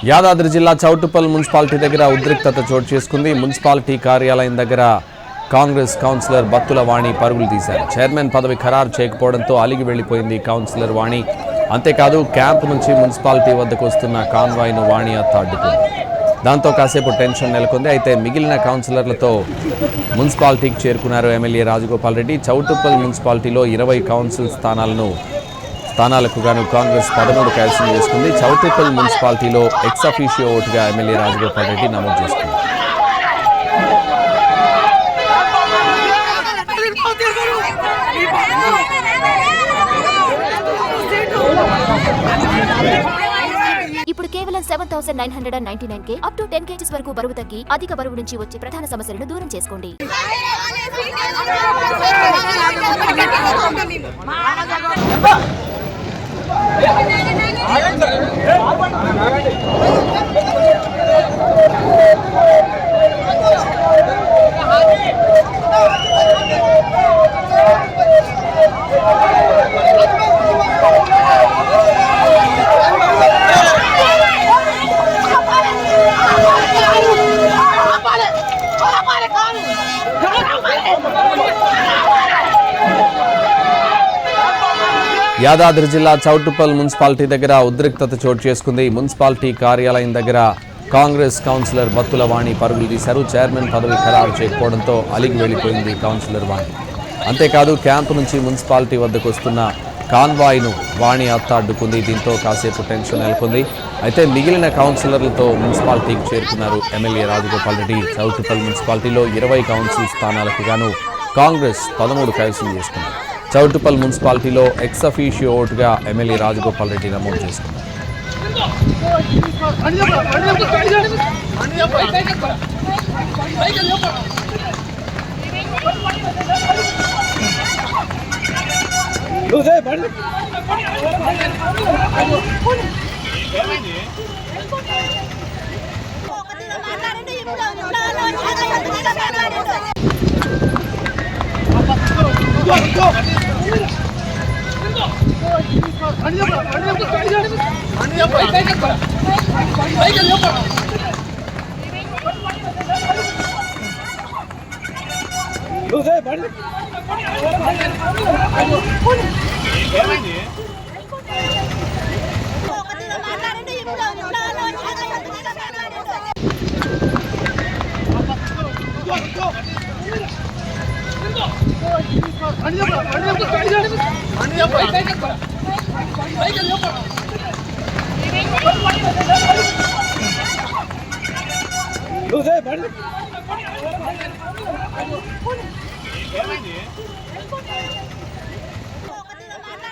యాదాద్రి జిల్లా చౌటుప్పల్ మున్సిపాలిటీ దగ్గర ఉద్రిక్తత చోటు చేసుకుంది. మున్సిపాలిటీ కార్యాలయం దగ్గర కాంగ్రెస్ కౌన్సిలర్ బత్తుల వాణి పరుగులు తీశారు. చైర్మన్ పదవి ఖరారు చేయకపోవడంతో అలిగి వెళ్లిపోయింది కౌన్సిలర్ వాణి. అంతేకాదు క్యాంప్ నుంచి మున్సిపాలిటీ వద్దకు వస్తున్న కాన్వాయ్ను వాణి అడ్డుకుంది. దాంతో కాసేపు టెన్షన్ నెలకొంది. అయితే మిగిలిన కౌన్సిలర్లతో మున్సిపాలిటీకి చేరుకున్నారు ఎమ్మెల్యే రాజగోపాల్ రెడ్డి. చౌటుప్పల్ మున్సిపాలిటీలో 20 కౌన్సిల్ స్థానాలకు గాను కాంగ్రెస్ 13 కైవసం చేసుకుంది. చౌటుప్పల్ మున్సిపాలిటీలో ఎక్స్ అఫీషియో ఓటుగా ఎమ్మెల్యే రాజగోపాల్ రెడ్డి నమోదు చేసుకుంది. ఇప్పుడు కేవలం 7,999 అప్ టు 10 kgs వరకు బరువు తగ్గి అధిక బరువు నుంచి వచ్చే ప్రధాన సమస్యలను దూరం చేసుకోండి. యాదాద్రి జిల్లా చౌటుప్పల్ మున్సిపాలిటీ దగ్గర ఉద్రిక్తత చోటు చేసుకుంది. మున్సిపాలిటీ కార్యాలయం దగ్గర కాంగ్రెస్ కౌన్సిలర్ బత్తుల వాణి పరుగులు తీశారు. చైర్మన్ పదవి ఖరారు చేయకపోవడంతో అలిగి వెళ్లిపోయింది కౌన్సిలర్ వాణి. అంతేకాదు క్యాంపు నుంచి మున్సిపాలిటీ వద్దకు వస్తున్న కాన్వాయ్ను వాణి అడ్డుకుంది. దీంతో కాసేపు టెన్షన్ నెలకొంది. అయితే మిగిలిన కౌన్సిలర్లతో మున్సిపాలిటీకి చేరుకున్నారు ఎమ్మెల్యే రాజగోపాల్ రెడ్డి. చౌటుప్పల్ మున్సిపాలిటీలో 20 కౌన్సిల్ స్థానాలకు గాను కాంగ్రెస్ 13 కైవసం చేసుకున్నారు. చౌటుప్పల్ మున్సిపాలిటీలో ఎక్స్ అఫీషియో ఓటుగా ఎమ్మెల్యే రాజగోపాల్ రెడ్డి నమోదు చేసుకున్నారు.